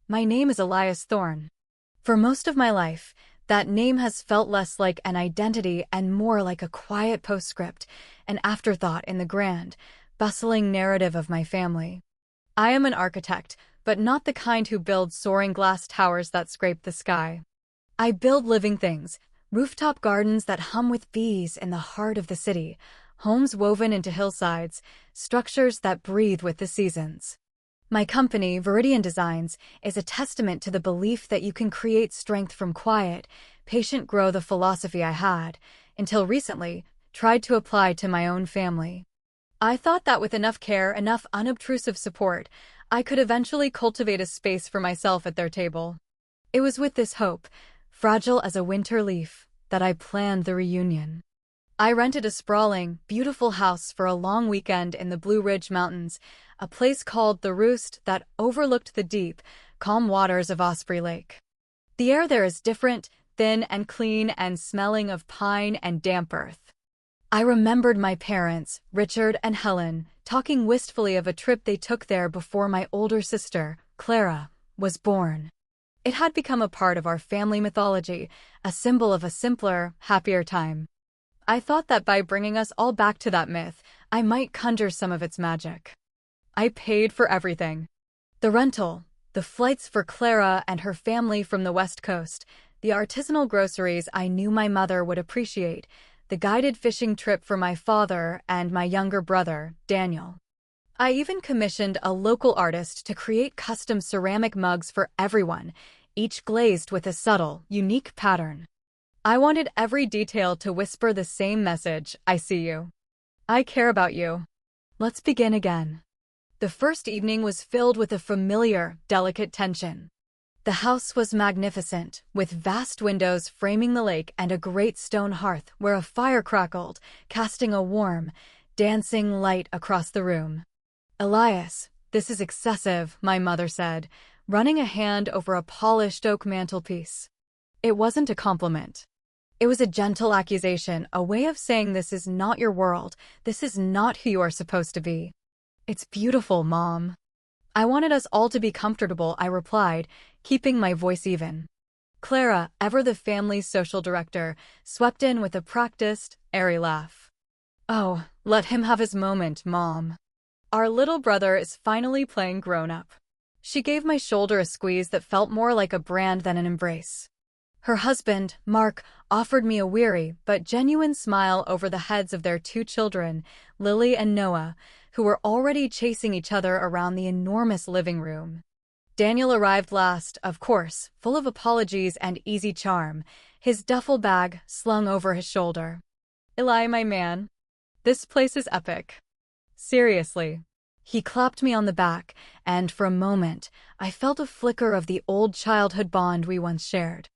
my name is Elias Thorne. For most of my life, that name has felt less like an identity and more like a quiet postscript, an afterthought in the grand, bustling narrative of my family. I am an architect, but not the kind who builds soaring glass towers that scrape the sky. I build living things, rooftop gardens that hum with bees in the heart of the city, homes woven into hillsides, structures that breathe with the seasons. My company, Viridian Designs, is a testament to the belief that you can create strength from quiet, patient growth, a philosophy I had, until recently, tried to apply to my own family. I thought that with enough care, enough unobtrusive support, I could eventually cultivate a space for myself at their table. It was with this hope, fragile as a winter leaf, that I planned the reunion. I rented a sprawling, beautiful house for a long weekend in the Blue Ridge Mountains, a place called The Roost that overlooked the deep, calm waters of Osprey Lake. The air there is different, thin and clean and smelling of pine and damp earth. I remembered my parents, Richard and Helen, talking wistfully of a trip they took there before my older sister, Clara, was born. It had become a part of our family mythology, a symbol of a simpler, happier time. I thought that by bringing us all back to that myth, I might conjure some of its magic. I paid for everything. The rental, the flights for Clara and her family from the West Coast, the artisanal groceries I knew my mother would appreciate, the guided fishing trip for my father and my younger brother, Daniel. I even commissioned a local artist to create custom ceramic mugs for everyone, each glazed with a subtle, unique pattern. I wanted every detail to whisper the same message: I see you. I care about you. Let's begin again. The first evening was filled with a familiar, delicate tension. The house was magnificent, with vast windows framing the lake and a great stone hearth where a fire crackled, casting a warm, dancing light across the room. "Elias, this is excessive," my mother said, running a hand over a polished oak mantelpiece. It wasn't a compliment. It was a gentle accusation, a way of saying this is not your world, this is not who you are supposed to be. "It's beautiful, Mom." "I wanted us all to be comfortable," I replied, keeping my voice even. Clara, ever the family's social director, swept in with a practiced, airy laugh. "Oh, let him have his moment, Mom. Our little brother is finally playing grown-up." She gave my shoulder a squeeze that felt more like a brand than an embrace. Her husband, Mark, offered me a weary but genuine smile over the heads of their two children, Lily and Noah, who were already chasing each other around the enormous living room. Daniel arrived last, of course, full of apologies and easy charm, his duffel bag slung over his shoulder. "Eli, my man, this place is epic. Seriously." He clapped me on the back, and for a moment, I felt a flicker of the old childhood bond we once shared.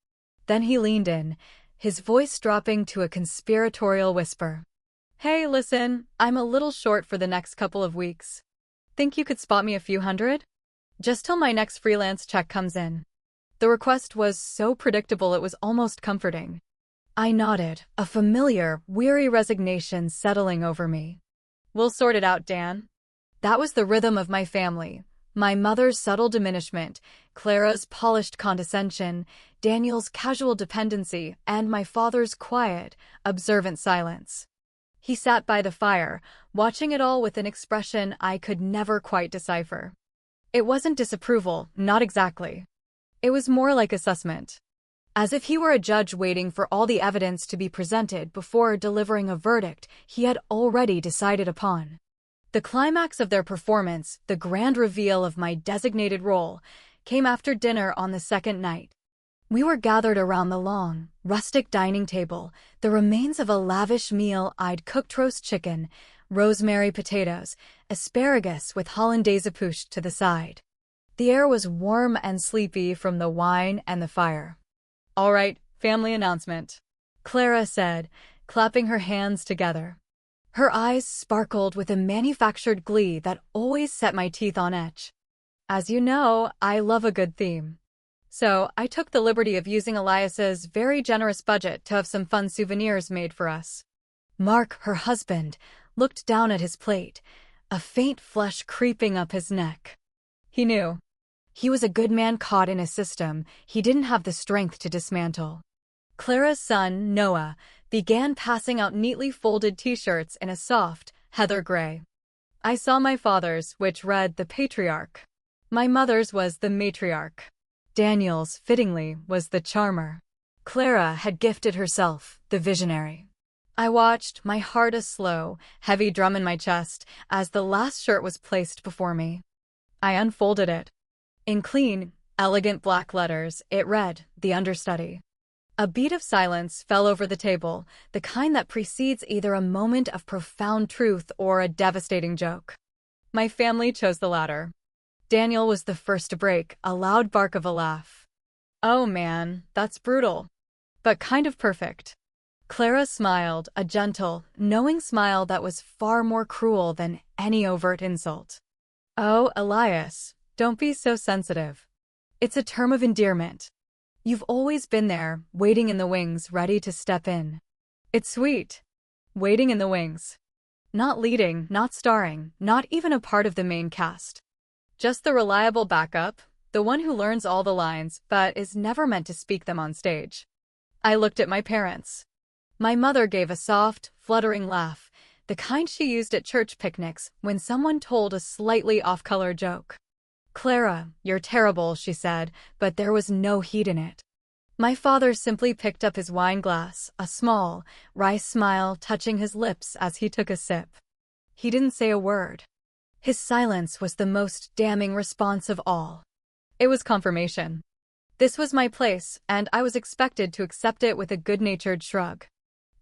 Then he leaned in, his voice dropping to a conspiratorial whisper. "Hey, listen, I'm a little short for the next couple of weeks. Think you could spot me a few hundred? Just till my next freelance check comes in." The request was so predictable it was almost comforting. I nodded, a familiar, weary resignation settling over me. "We'll sort it out, Dan." That was the rhythm of my family. My mother's subtle diminishment, Clara's polished condescension, Daniel's casual dependency, and my father's quiet, observant silence. He sat by the fire, watching it all with an expression I could never quite decipher. It wasn't disapproval, not exactly. It was more like assessment. As if he were a judge waiting for all the evidence to be presented before delivering a verdict he had already decided upon. The climax of their performance, the grand reveal of my designated role, came after dinner on the second night. We were gathered around the long, rustic dining table, the remains of a lavish meal. I'd cooked roast chicken, rosemary potatoes, asparagus with hollandaise pushed to the side. The air was warm and sleepy from the wine and the fire. "All right, family announcement," Clara said, clapping her hands together. Her eyes sparkled with a manufactured glee that always set my teeth on edge. As you know, I love a good theme. So I took the liberty of using Elias's very generous budget to have some fun souvenirs made for us. Mark, her husband, looked down at his plate, a faint flush creeping up his neck. He knew. He was a good man caught in a system he didn't have the strength to dismantle. Clara's son, Noah, began passing out neatly folded t-shirts in a soft, heather gray. I saw my father's, which read the patriarch. My mother's was the matriarch. Daniel's, fittingly, was the charmer. Clara had gifted herself, the visionary. I watched, my heart a slow, heavy drum in my chest, as the last shirt was placed before me. I unfolded it. In clean, elegant black letters, it read, "The Understudy." A beat of silence fell over the table, the kind that precedes either a moment of profound truth or a devastating joke. My family chose the latter. Daniel was the first to break, a loud bark of a laugh. "Oh man, that's brutal. But kind of perfect." Clara smiled, a gentle, knowing smile that was far more cruel than any overt insult. "Oh, Elias, don't be so sensitive. It's a term of endearment. You've always been there, waiting in the wings, ready to step in. It's sweet. Waiting in the wings. Not leading, not starring, not even a part of the main cast. Just the reliable backup, the one who learns all the lines but is never meant to speak them on stage." I looked at my parents. My mother gave a soft, fluttering laugh, the kind she used at church picnics when someone told a slightly off-color joke. "Clara, you're terrible," she said, but there was no heat in it. My father simply picked up his wine glass, a small, wry smile touching his lips as he took a sip. He didn't say a word. His silence was the most damning response of all. It was confirmation. This was my place, and I was expected to accept it with a good-natured shrug.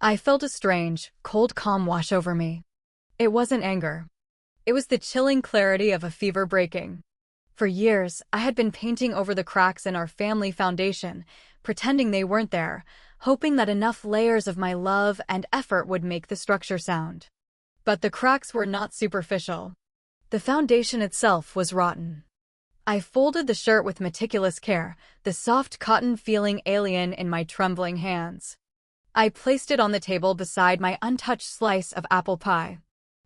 I felt a strange, cold calm wash over me. It wasn't anger. It was the chilling clarity of a fever breaking. For years, I had been painting over the cracks in our family foundation, pretending they weren't there, hoping that enough layers of my love and effort would make the structure sound. But the cracks were not superficial. The foundation itself was rotten. I folded the shirt with meticulous care, the soft cotton feeling alien in my trembling hands. I placed it on the table beside my untouched slice of apple pie.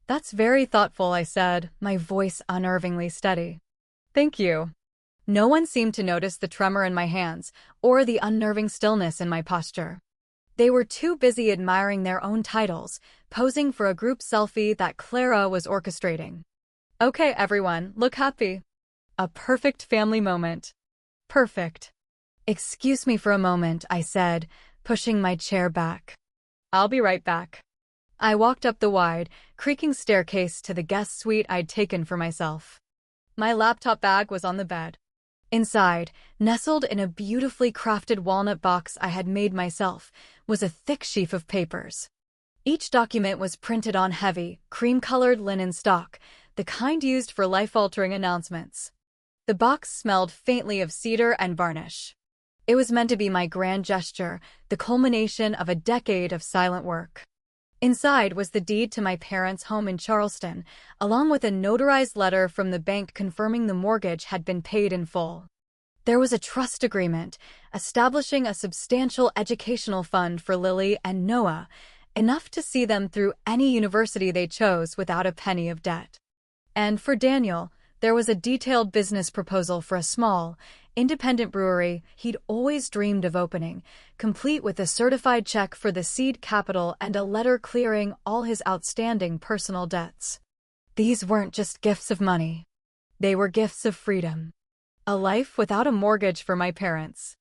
"That's very thoughtful," I said, my voice unnervingly steady. "Thank you." No one seemed to notice the tremor in my hands or the unnerving stillness in my posture. They were too busy admiring their own titles, posing for a group selfie that Clara was orchestrating. "Okay, everyone, look happy." A perfect family moment. Perfect. "Excuse me for a moment," I said, pushing my chair back. "I'll be right back." I walked up the wide, creaking staircase to the guest suite I'd taken for myself. My laptop bag was on the bed. Inside, nestled in a beautifully crafted walnut box I had made myself, was a thick sheaf of papers. Each document was printed on heavy, cream-colored linen stock, the kind used for life-altering announcements. The box smelled faintly of cedar and varnish. It was meant to be my grand gesture, the culmination of a decade of silent work. Inside was the deed to my parents' home in Charleston, along with a notarized letter from the bank confirming the mortgage had been paid in full. There was a trust agreement, establishing a substantial educational fund for Lily and Noah, enough to see them through any university they chose without a penny of debt. And for Daniel, there was a detailed business proposal for a small, independent brewery he'd always dreamed of opening, complete with a certified check for the seed capital and a letter clearing all his outstanding personal debts. These weren't just gifts of money. They were gifts of freedom. A life without a mortgage for my parents.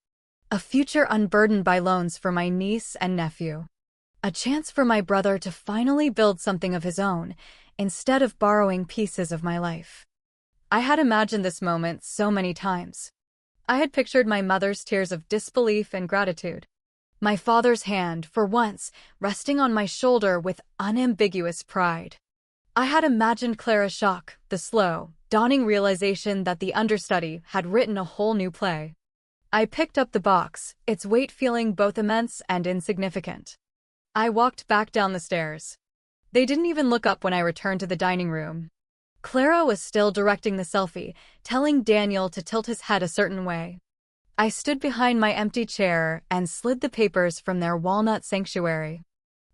A future unburdened by loans for my niece and nephew. A chance for my brother to finally build something of his own, instead of borrowing pieces of my life. I had imagined this moment so many times. I had pictured my mother's tears of disbelief and gratitude. My father's hand, for once, resting on my shoulder with unambiguous pride. I had imagined Clara's shock, the slow, dawning realization that the understudy had written a whole new play. I picked up the box, its weight feeling both immense and insignificant. I walked back down the stairs. They didn't even look up when I returned to the dining room. Clara was still directing the selfie, telling Daniel to tilt his head a certain way. I stood behind my empty chair and slid the papers from their walnut sanctuary.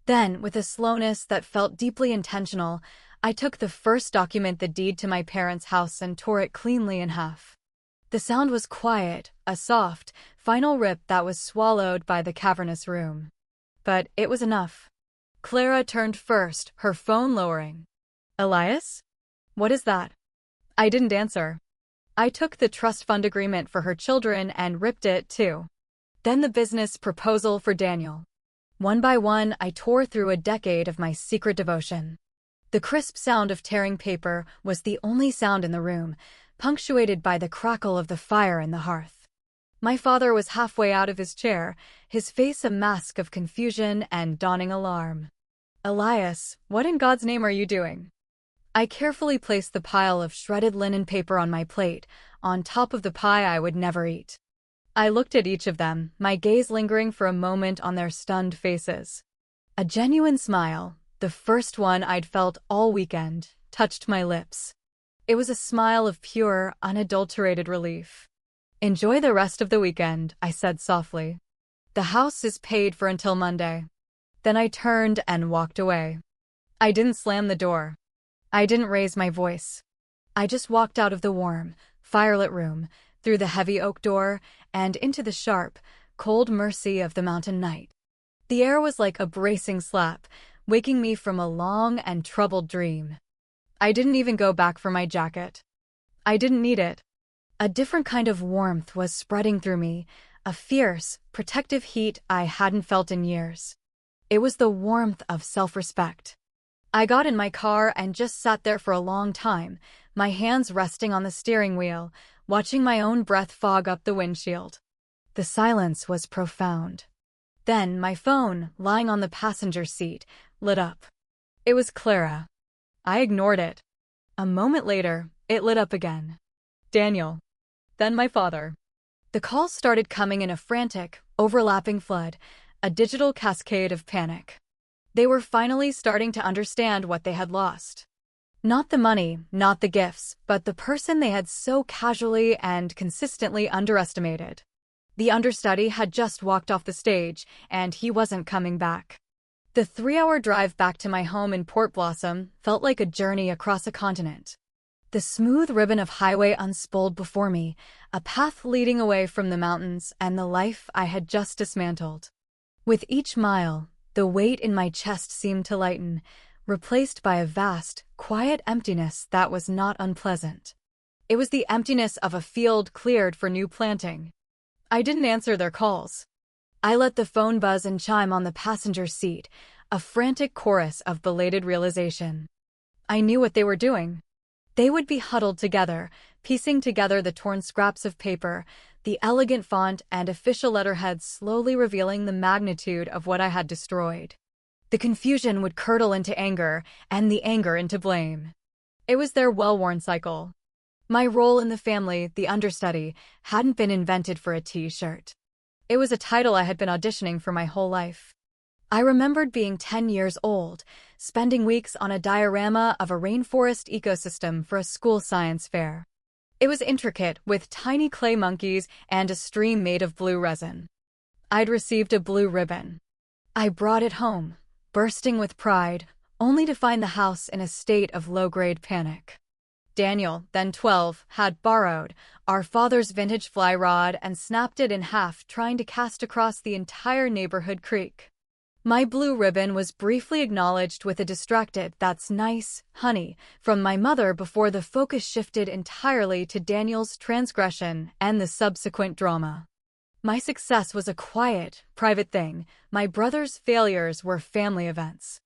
Then, with a slowness that felt deeply intentional, I took the first document, the deed to my parents' house, and tore it cleanly in half. The The sound was quiet, a soft, final rip that was swallowed by the cavernous room. But it was enough. Clara turned first, her phone lowering. "Elias? What is that?" I didn't answer. I took the trust fund agreement for her children and ripped it, too. Then the business proposal for Daniel. One by one, I tore through a decade of my secret devotion. The crisp sound of tearing paper was the only sound in the room, punctuated by the crackle of the fire in the hearth. My father was halfway out of his chair, his face a mask of confusion and dawning alarm. "Elias, what in God's name are you doing?" I carefully placed the pile of shredded linen paper on my plate, on top of the pie I would never eat. I looked at each of them, my gaze lingering for a moment on their stunned faces. A genuine smile, the first one I'd felt all weekend, touched my lips. It was a smile of pure, unadulterated relief. "Enjoy the rest of the weekend," I said softly. "The house is paid for until Monday." Then I turned and walked away. I didn't slam the door. I didn't raise my voice. I just walked out of the warm, firelit room, through the heavy oak door, and into the sharp, cold mercy of the mountain night. The air was like a bracing slap, waking me from a long and troubled dream. I didn't even go back for my jacket. I didn't need it. A different kind of warmth was spreading through me, a fierce, protective heat I hadn't felt in years. It was the warmth of self-respect. I got in my car and just sat there for a long time, my hands resting on the steering wheel, watching my own breath fog up the windshield. The silence was profound. Then my phone, lying on the passenger seat, lit up. It was Clara. I ignored it. A moment later, it lit up again. Daniel. Then my father. The calls started coming in a frantic, overlapping flood, a digital cascade of panic. They were finally starting to understand what they had lost. Not the money, not the gifts, but the person they had so casually and consistently underestimated. The understudy had just walked off the stage, and he wasn't coming back. The 3-hour drive back to my home in Port Blossom felt like a journey across a continent. The smooth ribbon of highway unspooled before me, a path leading away from the mountains and the life I had just dismantled. With each mile, the weight in my chest seemed to lighten, replaced by a vast, quiet emptiness that was not unpleasant. It was the emptiness of a field cleared for new planting. I didn't answer their calls. I let the phone buzz and chime on the passenger seat, a frantic chorus of belated realization. I knew what they were doing. They would be huddled together, piecing together the torn scraps of paper, the elegant font and official letterhead slowly revealing the magnitude of what I had destroyed. The confusion would curdle into anger, and the anger into blame. It was their well-worn cycle. My role in the family, the understudy, hadn't been invented for a T-shirt. It was a title I had been auditioning for my whole life. I remembered being 10 years old, spending weeks on a diorama of a rainforest ecosystem for a school science fair. It was intricate, with tiny clay monkeys and a stream made of blue resin. I'd received a blue ribbon. I brought it home, bursting with pride, only to find the house in a state of low-grade panic. Daniel, then 12, had borrowed our father's vintage fly rod and snapped it in half, trying to cast across the entire neighborhood creek. My blue ribbon was briefly acknowledged with a distracted "That's nice, honey," from my mother before the focus shifted entirely to Daniel's transgression and the subsequent drama. My success was a quiet, private thing. My brother's failures were family events.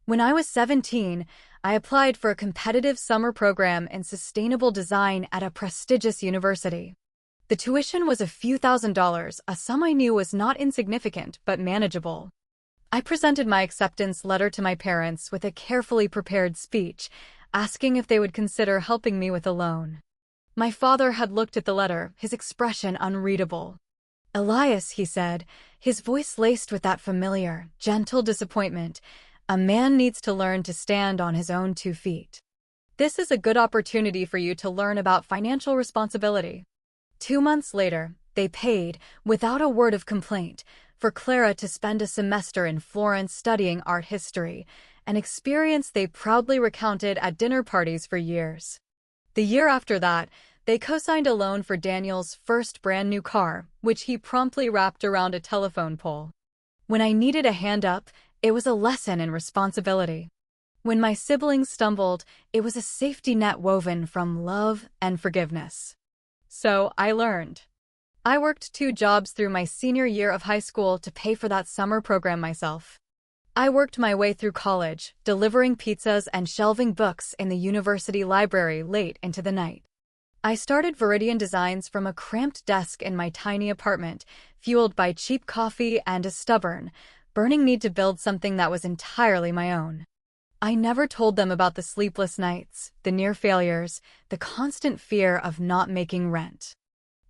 When I was 17, I applied for a competitive summer program in sustainable design at a prestigious university. The tuition was a few $1,000s, a sum I knew was not insignificant but manageable. I presented my acceptance letter to my parents with a carefully prepared speech, asking if they would consider helping me with a loan. My father had looked at the letter, his expression unreadable. "Elias," he said, his voice laced with that familiar, gentle disappointment, "a man needs to learn to stand on his own 2 feet. This is a good opportunity for you to learn about financial responsibility." 2 months later, they paid, without a word of complaint, for Clara to spend a semester in Florence studying art history, an experience they proudly recounted at dinner parties for years. The year after that, They co-signed a loan for Daniel's first brand new car, which he promptly wrapped around a telephone pole. When I needed a hand up, it was a lesson in responsibility. When my siblings stumbled, it was a safety net woven from love and forgiveness. So I learned. I worked 2 jobs through my senior year of high school to pay for that summer program myself. I worked my way through college, delivering pizzas and shelving books in the university library late into the night. I started Viridian Designs from a cramped desk in my tiny apartment, fueled by cheap coffee and a stubborn, burning need to build something that was entirely my own. I never told them about the sleepless nights, the near failures, the constant fear of not making rent.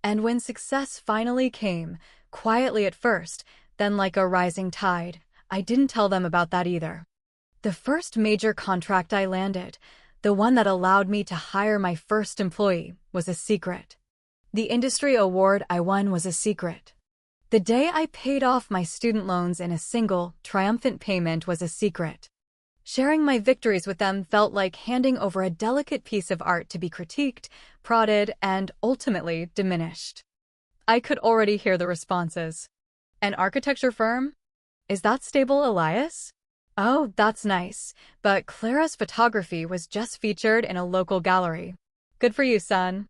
And when success finally came, quietly at first, then like a rising tide, I didn't tell them about that either. The first major contract I landed, the one that allowed me to hire my first employee, was a secret. The industry award I won was a secret. The day I paid off my student loans in a single, triumphant payment was a secret. Sharing my victories with them felt like handing over a delicate piece of art to be critiqued, prodded, and ultimately diminished. I could already hear the responses. An architecture firm? Is that stable, Elias? Oh, that's nice, but Clara's photography was just featured in a local gallery. Good for you, son.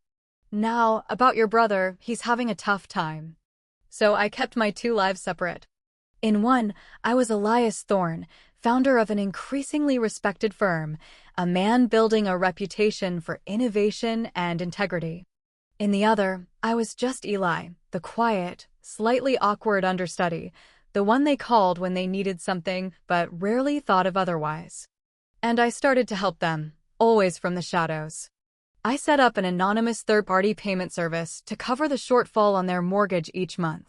Now, about your brother, he's having a tough time. So I kept my 2 lives separate. In one, I was Elias Thorne, founder of an increasingly respected firm, a man building a reputation for innovation and integrity. In the other, I was just Eli, the quiet, slightly awkward understudy, the one they called when they needed something but rarely thought of otherwise. And I started to help them, always from the shadows. I set up an anonymous third-party payment service to cover the shortfall on their mortgage each month.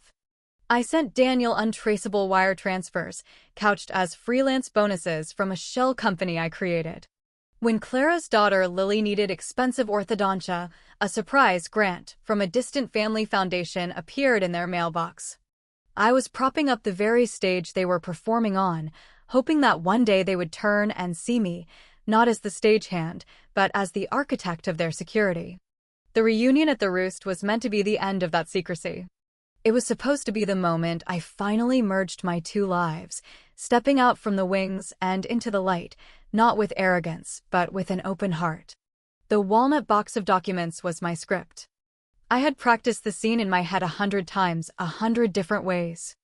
I sent Daniel untraceable wire transfers, couched as freelance bonuses from a shell company I created. When Clara's daughter Lily needed expensive orthodontia, a surprise grant from a distant family foundation appeared in their mailbox. I was propping up the very stage they were performing on, hoping that one day they would turn and see me, not as the stagehand, but as the architect of their security. The reunion at the Roost was meant to be the end of that secrecy. It was supposed to be the moment I finally merged my 2 lives, stepping out from the wings and into the light, not with arrogance, but with an open heart. The walnut box of documents was my script. I had practiced the scene in my head 100 times, 100 different ways.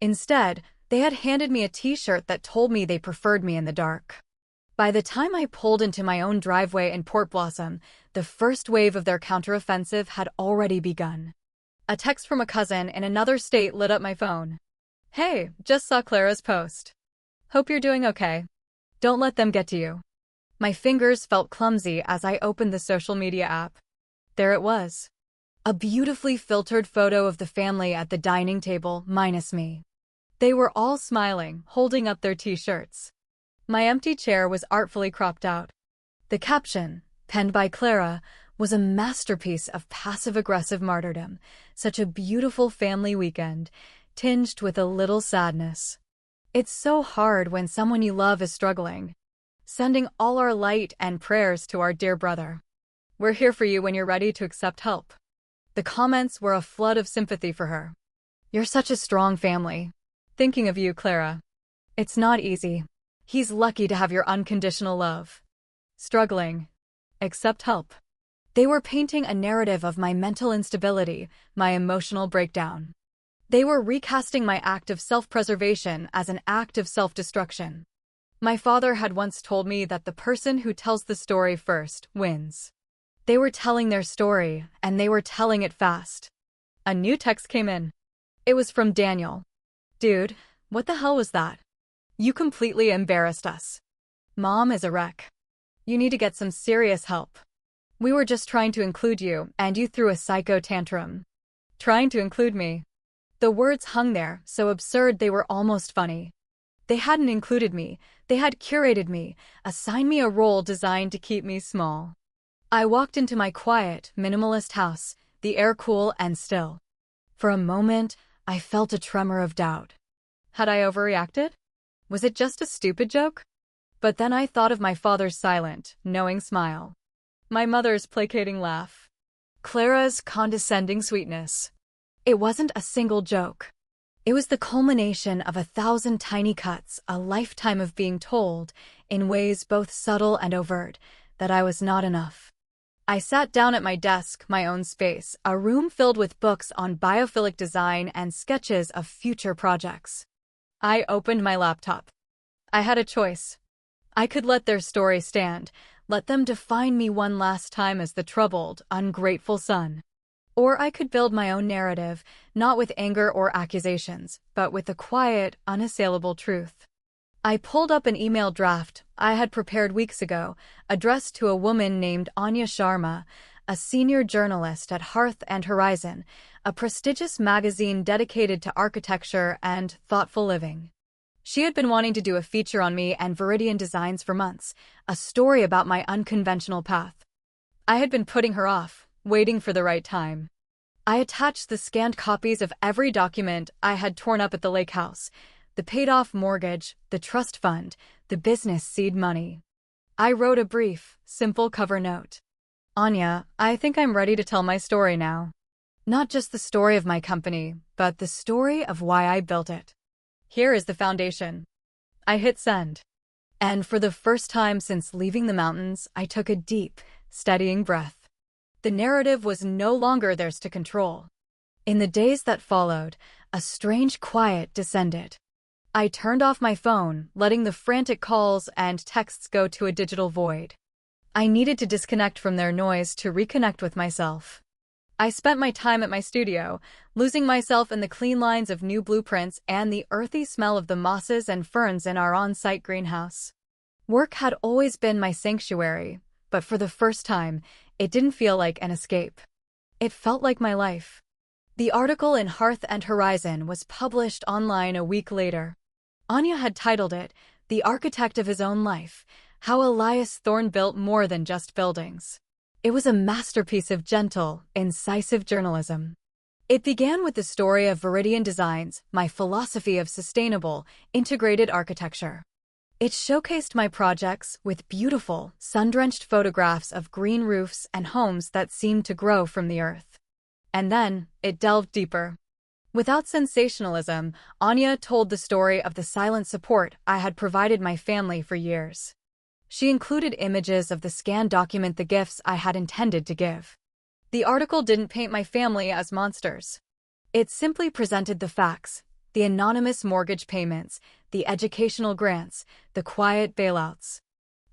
Instead, they had handed me a t-shirt that told me they preferred me in the dark. By the time I pulled into my own driveway in Port Blossom, the first wave of their counteroffensive had already begun. A text from a cousin in another state lit up my phone. Hey, just saw Clara's post. Hope you're doing okay. Don't let them get to you. My fingers felt clumsy as I opened the social media app. There it was. A beautifully filtered photo of the family at the dining table, minus me. They were all smiling, holding up their t-shirts. My empty chair was artfully cropped out. The caption, penned by Clara, was a masterpiece of passive-aggressive martyrdom, such a beautiful family weekend, tinged with a little sadness. It's so hard when someone you love is struggling. Sending all our light and prayers to our dear brother. We're here for you when you're ready to accept help. The comments were a flood of sympathy for her. You're such a strong family. Thinking of you, Clara. It's not easy. He's lucky to have your unconditional love. Struggling. Accept help. They were painting a narrative of my mental instability, my emotional breakdown. They were recasting my act of self-preservation as an act of self-destruction. My father had once told me that the person who tells the story first wins. They were telling their story, and they were telling it fast. A new text came in. It was from Daniel. Dude, what the hell was that? You completely embarrassed us. Mom is a wreck. You need to get some serious help. We were just trying to include you, and you threw a psycho tantrum. Trying to include me. The words hung there, so absurd they were almost funny. They hadn't included me, they had curated me, assigned me a role designed to keep me small. I walked into my quiet, minimalist house, the air cool and still. For a moment, I felt a tremor of doubt. Had I overreacted? Was it just a stupid joke? But then I thought of my father's silent, knowing smile. My mother's placating laugh. Clara's condescending sweetness. It wasn't a single joke. It was the culmination of 1,000 tiny cuts, a lifetime of being told, in ways both subtle and overt, that I was not enough. I sat down at my desk, my own space, a room filled with books on biophilic design and sketches of future projects. I opened my laptop. I had a choice. I could let their story stand, let them define me one last time as the troubled, ungrateful son. Or I could build my own narrative, not with anger or accusations, but with the quiet, unassailable truth. I pulled up an email draft I had prepared weeks ago, addressed to a woman named Anya Sharma, a senior journalist at Hearth and Horizon, a prestigious magazine dedicated to architecture and thoughtful living. She had been wanting to do a feature on me and Viridian Designs for months, a story about my unconventional path. I had been putting her off, waiting for the right time. I attached the scanned copies of every document I had torn up at the lake house, the paid-off mortgage, the trust fund, the business seed money. I wrote a brief, simple cover note. Anya, I think I'm ready to tell my story now. Not just the story of my company, but the story of why I built it. Here is the foundation. I hit send. And for the first time since leaving the mountains, I took a deep, steadying breath. The narrative was no longer theirs to control. In the days that followed, a strange quiet descended. I turned off my phone, letting the frantic calls and texts go to a digital void. I needed to disconnect from their noise to reconnect with myself. I spent my time at my studio, losing myself in the clean lines of new blueprints and the earthy smell of the mosses and ferns in our on-site greenhouse. Work had always been my sanctuary, but for the first time, it didn't feel like an escape. It felt like my life. The article in Hearth and Horizon was published online a week later. Anya had titled it, "The Architect of His Own Life, How Elias Thorne Built More Than Just Buildings." It was a masterpiece of gentle, incisive journalism. It began with the story of Viridian Designs, my philosophy of sustainable, integrated architecture. It showcased my projects with beautiful, sun-drenched photographs of green roofs and homes that seemed to grow from the earth. And then, it delved deeper. Without sensationalism, Anya told the story of the silent support I had provided my family for years. She included images of the scanned document, the gifts I had intended to give. The article didn't paint my family as monsters. It simply presented the facts, the anonymous mortgage payments, the educational grants, the quiet bailouts.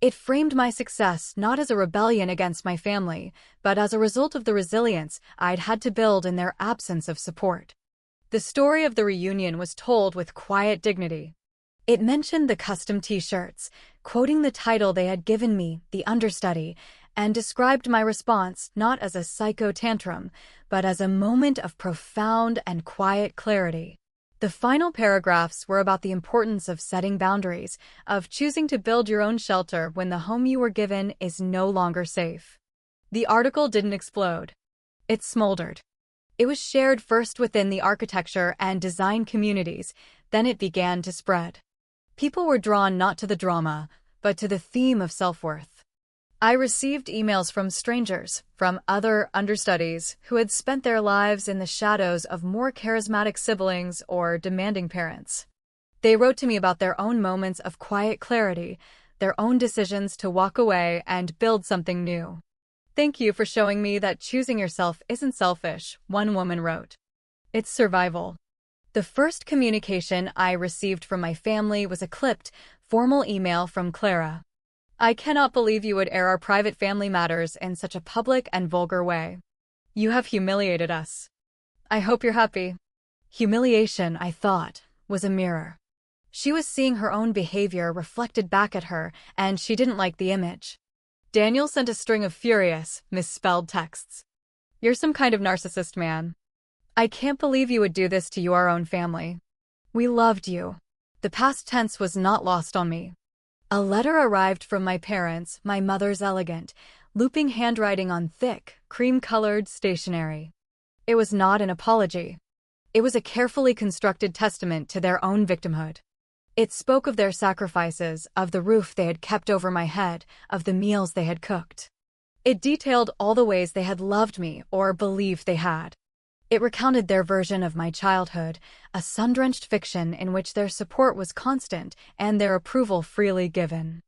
It framed my success not as a rebellion against my family, but as a result of the resilience I'd had to build in their absence of support. The story of the reunion was told with quiet dignity. It mentioned the custom t-shirts, quoting the title they had given me, the understudy, and described my response not as a psycho tantrum, but as a moment of profound and quiet clarity. The final paragraphs were about the importance of setting boundaries, of choosing to build your own shelter when the home you were given is no longer safe. The article didn't explode. It smoldered. It was shared first within the architecture and design communities, then it began to spread. People were drawn not to the drama, but to the theme of self-worth. I received emails from strangers, from other understudies who had spent their lives in the shadows of more charismatic siblings or demanding parents. They wrote to me about their own moments of quiet clarity, their own decisions to walk away and build something new. "Thank you for showing me that choosing yourself isn't selfish," one woman wrote. "It's survival." The first communication I received from my family was a clipped, formal email from Clara. "I cannot believe you would air our private family matters in such a public and vulgar way. You have humiliated us. I hope you're happy." Humiliation, I thought, was a mirror. She was seeing her own behavior reflected back at her, and she didn't like the image. Daniel sent a string of furious, misspelled texts. "You're some kind of narcissist, man. I can't believe you would do this to your own family. We loved you." The past tense was not lost on me. A letter arrived from my parents, my mother's elegant, looping handwriting on thick, cream-colored stationery. It was not an apology. It was a carefully constructed testament to their own victimhood. It spoke of their sacrifices, of the roof they had kept over my head, of the meals they had cooked. It detailed all the ways they had loved me or believed they had. It recounted their version of my childhood, a sun-drenched fiction in which their support was constant and their approval freely given.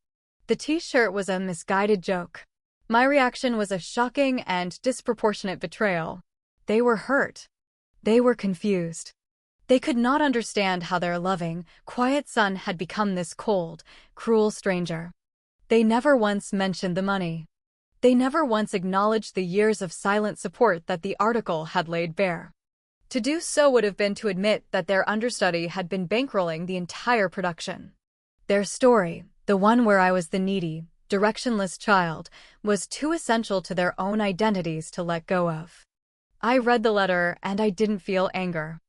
The T-shirt was a misguided joke. My reaction was a shocking and disproportionate betrayal. They were hurt. They were confused. They could not understand how their loving, quiet son had become this cold, cruel stranger. They never once mentioned the money. They never once acknowledged the years of silent support that the article had laid bare. To do so would have been to admit that their understudy had been bankrolling the entire production. Their story, the one where I was the needy, directionless child, was too essential to their own identities to let go of. I read the letter and I didn't feel anger.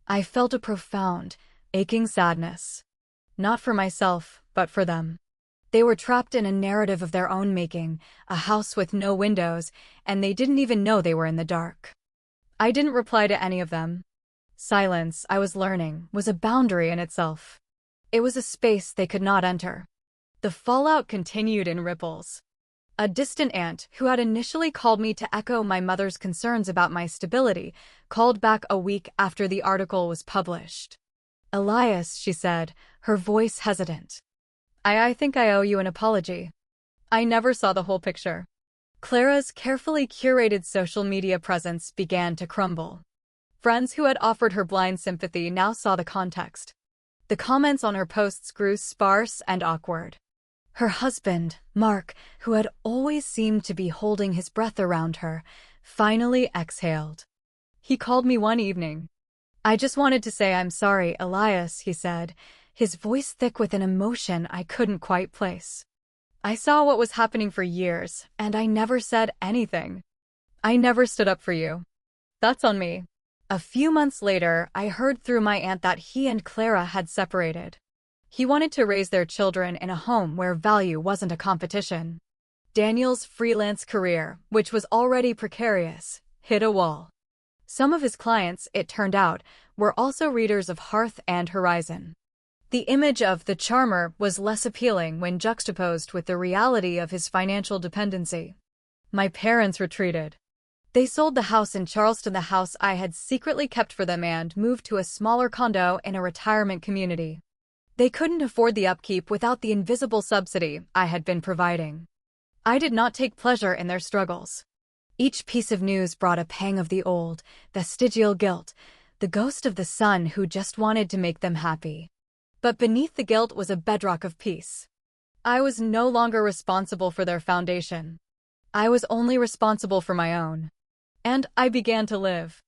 I felt a profound, aching sadness. Not for myself, but for them. They were trapped in a narrative of their own making, a house with no windows, and they didn't even know they were in the dark. I didn't reply to any of them. Silence, I was learning, was a boundary in itself. It was a space they could not enter. The fallout continued in ripples. A distant aunt, who had initially called me to echo my mother's concerns about my stability, called back a week after the article was published. "Elias," she said, her voice hesitant. I think I owe you an apology. I never saw the whole picture." Clara's carefully curated social media presence began to crumble. Friends who had offered her blind sympathy now saw the context. The comments on her posts grew sparse and awkward. Her husband, Mark, who had always seemed to be holding his breath around her, finally exhaled. He called me one evening. "I just wanted to say I'm sorry, Elias," he said, his voice thick with an emotion I couldn't quite place. "I saw what was happening for years, and I never said anything. I never stood up for you. That's on me." A few months later, I heard through my aunt that he and Clara had separated. He wanted to raise their children in a home where value wasn't a competition. Daniel's freelance career, which was already precarious, hit a wall. Some of his clients, it turned out, were also readers of Hearth and Horizon. The image of the charmer was less appealing when juxtaposed with the reality of his financial dependency. My parents retreated. They sold the house in Charleston, the house I had secretly kept for them, and moved to a smaller condo in a retirement community. They couldn't afford the upkeep without the invisible subsidy I had been providing. I did not take pleasure in their struggles. Each piece of news brought a pang of the old, vestigial guilt, the ghost of the son who just wanted to make them happy. But beneath the guilt was a bedrock of peace. I was no longer responsible for their foundation. I was only responsible for my own. And I began to live.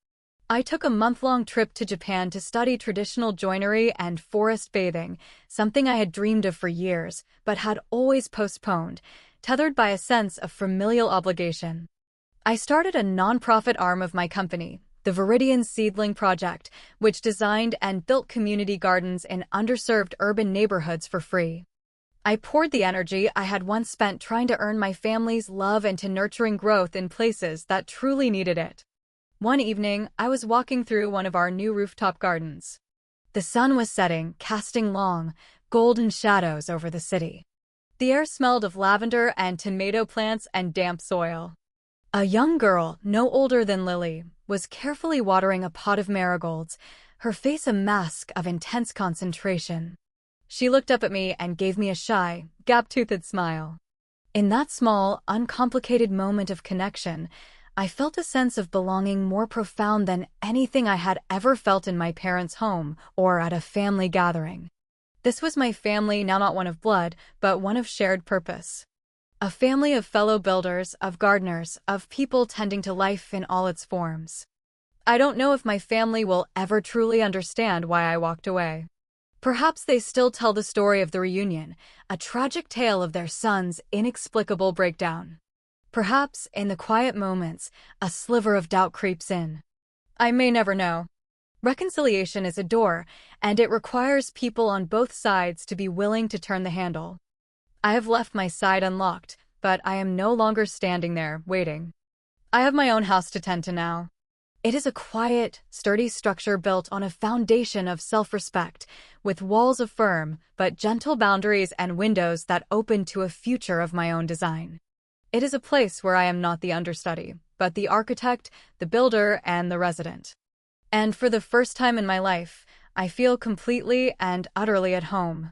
I took a month-long trip to Japan to study traditional joinery and forest bathing, something I had dreamed of for years, but had always postponed, tethered by a sense of familial obligation. I started a non-profit arm of my company, the Viridian Seedling Project, which designed and built community gardens in underserved urban neighborhoods for free. I poured the energy I had once spent trying to earn my family's love into nurturing growth in places that truly needed it. One evening, I was walking through one of our new rooftop gardens. The sun was setting, casting long, golden shadows over the city. The air smelled of lavender and tomato plants and damp soil. A young girl, no older than Lily, was carefully watering a pot of marigolds, her face a mask of intense concentration. She looked up at me and gave me a shy, gap-toothed smile. In that small, uncomplicated moment of connection, I felt a sense of belonging more profound than anything I had ever felt in my parents' home or at a family gathering. This was my family, now not one of blood, but one of shared purpose. A family of fellow builders, of gardeners, of people tending to life in all its forms. I don't know if my family will ever truly understand why I walked away. Perhaps they still tell the story of the reunion, a tragic tale of their son's inexplicable breakdown. Perhaps, in the quiet moments, a sliver of doubt creeps in. I may never know. Reconciliation is a door, and it requires people on both sides to be willing to turn the handle. I have left my side unlocked, but I am no longer standing there, waiting. I have my own house to tend to now. It is a quiet, sturdy structure built on a foundation of self-respect, with walls of firm but gentle boundaries and windows that open to a future of my own design. It is a place where I am not the understudy, but the architect, the builder, and the resident. And for the first time in my life, I feel completely and utterly at home.